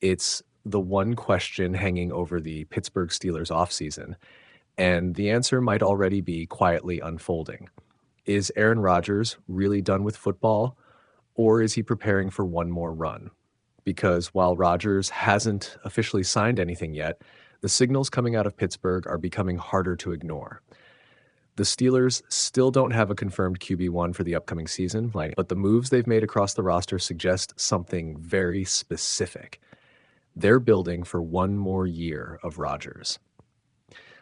It's the one question hanging over the Pittsburgh Steelers offseason, and the answer might already be quietly unfolding. Is Aaron Rodgers really done with football, or is he preparing for one more run? Because while Rodgers hasn't officially signed anything yet, the signals coming out of Pittsburgh are becoming harder to ignore. The Steelers still don't have a confirmed QB1 for the upcoming season, but the moves they've made across the roster suggest something very specific. They're building for one more year of Rodgers.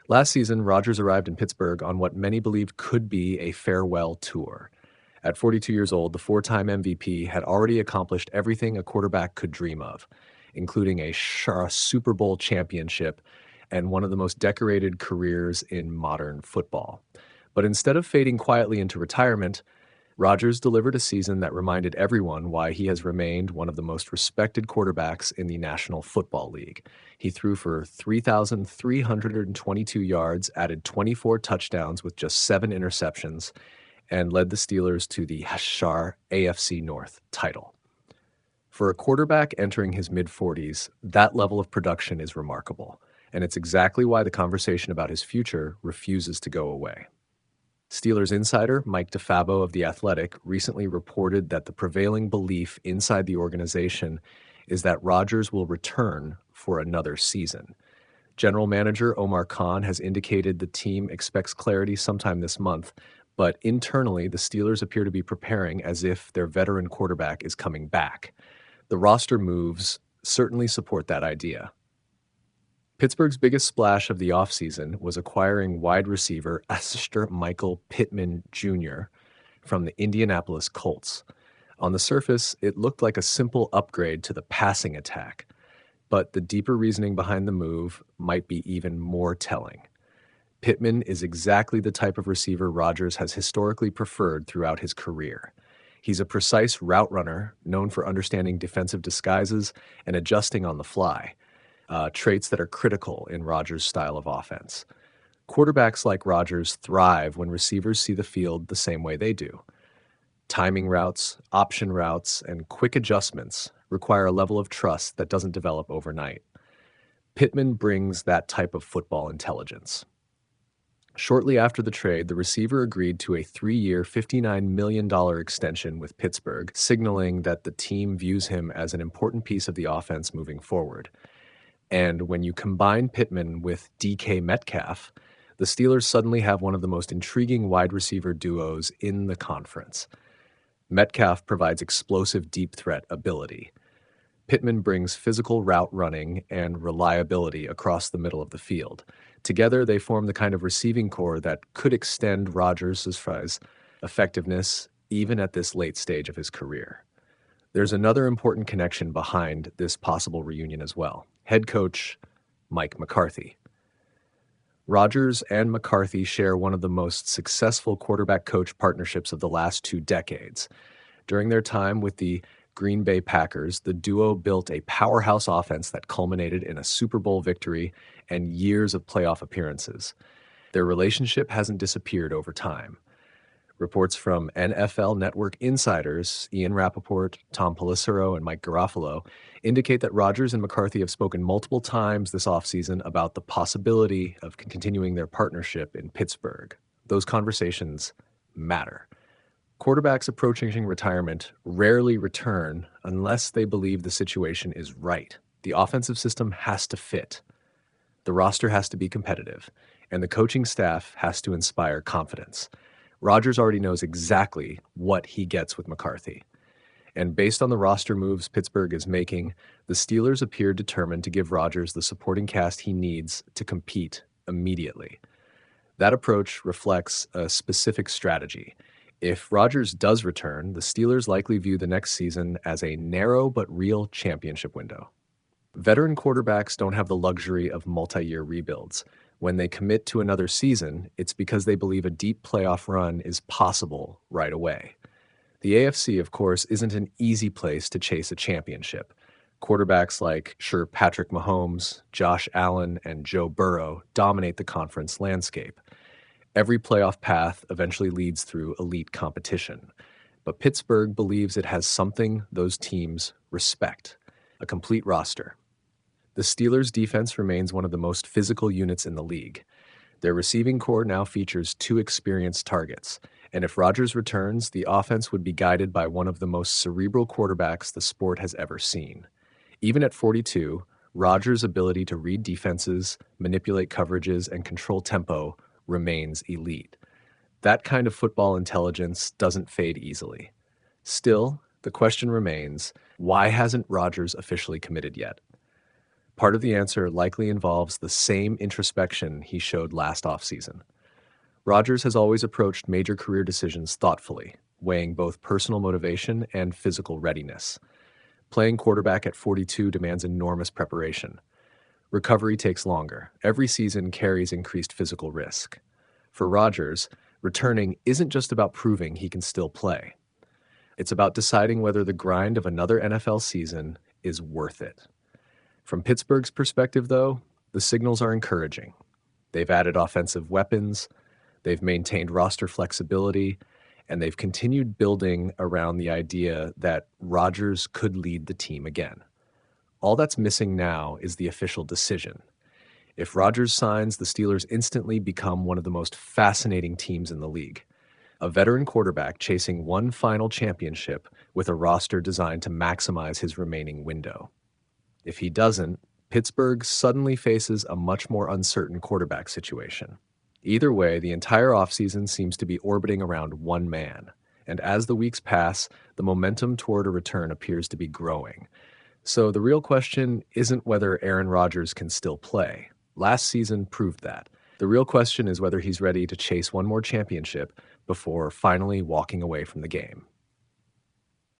Last season, Rodgers arrived in Pittsburgh on what many believed could be a farewell tour. At 42 years old, the four-time MVP had already accomplished everything a quarterback could dream of, including a Super Bowl championship and one of the most decorated careers in modern football. But instead of fading quietly into retirement, Rodgers delivered a season that reminded everyone why he has remained one of the most respected quarterbacks in the National Football League. He threw for 3,322 yards, added 24 touchdowns with just 7 interceptions, and led the Steelers to the Hashar AFC North title. For a quarterback entering his mid-40s, that level of production is remarkable, and it's exactly why the conversation about his future refuses to go away. Steelers insider Mike DeFabo of The Athletic recently reported that the prevailing belief inside the organization is that Rodgers will return for another season. General manager Omar Khan has indicated the team expects clarity sometime this month, but internally, the Steelers appear to be preparing as if their veteran quarterback is coming back. The roster moves certainly support that idea. Pittsburgh's biggest splash of the offseason was acquiring wide receiver Asher Michael Pittman Jr. from the Indianapolis Colts. On the surface, it looked like a simple upgrade to the passing attack, but the deeper reasoning behind the move might be even more telling. Pittman is exactly the type of receiver Rodgers has historically preferred throughout his career. He's a precise route runner, known for understanding defensive disguises and adjusting on the fly. Traits that are critical in Rodgers' style of offense. Quarterbacks like Rodgers thrive when receivers see the field the same way they do. Timing routes, option routes, and quick adjustments require a level of trust that doesn't develop overnight. Pittman brings that type of football intelligence. Shortly after the trade, the receiver agreed to a 3-year, $59 million extension with Pittsburgh, signaling that the team views him as an important piece of the offense moving forward. And when you combine Pittman with DK Metcalf, the Steelers suddenly have one of the most intriguing wide receiver duos in the conference. Metcalf provides explosive deep threat ability. Pittman brings physical route running and reliability across the middle of the field. Together, they form the kind of receiving core that could extend Rodgers' effectiveness even at this late stage of his career. There's another important connection behind this possible reunion as well. Head coach Mike McCarthy. Rodgers and McCarthy share one of the most successful quarterback-coach partnerships of the last 2 decades. During their time with the Green Bay Packers, the duo built a powerhouse offense that culminated in a Super Bowl victory and years of playoff appearances. Their relationship hasn't disappeared over time. Reports from NFL Network insiders Ian Rappaport, Tom Pelissero, and Mike Garofalo indicate that Rodgers and McCarthy have spoken multiple times this offseason about the possibility of continuing their partnership in Pittsburgh. Those conversations matter. Quarterbacks approaching retirement rarely return unless they believe the situation is right. The offensive system has to fit. The roster has to be competitive, and the coaching staff has to inspire confidence. Rodgers already knows exactly what he gets with McCarthy. And based on the roster moves Pittsburgh is making, the Steelers appear determined to give Rodgers the supporting cast he needs to compete immediately. That approach reflects a specific strategy. If Rodgers does return, the Steelers likely view the next season as a narrow but real championship window. Veteran quarterbacks don't have the luxury of multi-year rebuilds. When they commit to another season, it's because they believe a deep playoff run is possible right away. The AFC, of course, isn't an easy place to chase a championship. Quarterbacks like Patrick Mahomes, Josh Allen, and Joe Burrow dominate the conference landscape. Every playoff path eventually leads through elite competition. But Pittsburgh believes it has something those teams respect: a complete roster. The Steelers' defense remains one of the most physical units in the league. Their receiving core now features two experienced targets, and if Rodgers returns, the offense would be guided by one of the most cerebral quarterbacks the sport has ever seen. Even at 42, Rodgers' ability to read defenses, manipulate coverages, and control tempo remains elite. That kind of football intelligence doesn't fade easily. Still, the question remains, why hasn't Rodgers officially committed yet? Part of the answer likely involves the same introspection he showed last offseason. Rodgers has always approached major career decisions thoughtfully, weighing both personal motivation and physical readiness. Playing quarterback at 42 demands enormous preparation. Recovery takes longer. Every season carries increased physical risk. For Rodgers, returning isn't just about proving he can still play. It's about deciding whether the grind of another NFL season is worth it. From Pittsburgh's perspective, though, the signals are encouraging. They've added offensive weapons, they've maintained roster flexibility, and they've continued building around the idea that Rodgers could lead the team again. All that's missing now is the official decision. If Rodgers signs, the Steelers instantly become one of the most fascinating teams in the league. A veteran quarterback chasing one final championship with a roster designed to maximize his remaining window. If he doesn't, Pittsburgh suddenly faces a much more uncertain quarterback situation. Either way, the entire offseason seems to be orbiting around one man, and as the weeks pass, the momentum toward a return appears to be growing. So the real question isn't whether Aaron Rodgers can still play. Last season proved that. The real question is whether he's ready to chase one more championship before finally walking away from the game.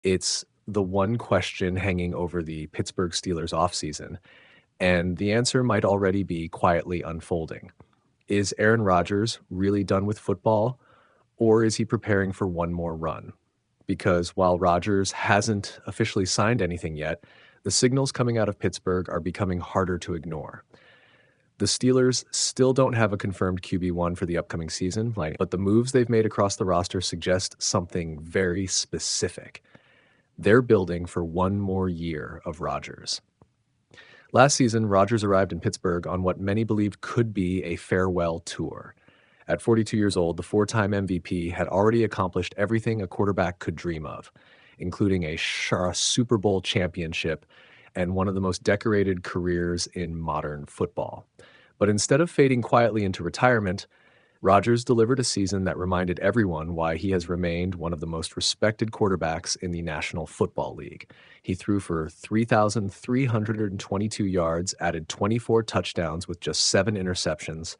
It's the one question hanging over the Pittsburgh Steelers offseason, and the answer might already be quietly unfolding. Is Aaron Rodgers really done with football, or is he preparing for one more run? Because while Rodgers hasn't officially signed anything yet, the signals coming out of Pittsburgh are becoming harder to ignore. The Steelers still don't have a confirmed QB1 for the upcoming season, but the moves they've made across the roster suggest something very specific. They're building for one more year of Rodgers. Last season, Rodgers arrived in Pittsburgh on what many believed could be a farewell tour. At 42 years old, the four-time MVP had already accomplished everything a quarterback could dream of, including a Super Bowl championship and one of the most decorated careers in modern football. But instead of fading quietly into retirement, Rodgers delivered a season that reminded everyone why he has remained one of the most respected quarterbacks in the National Football League. He threw for 3,322 yards, added 24 touchdowns with just 7 interceptions,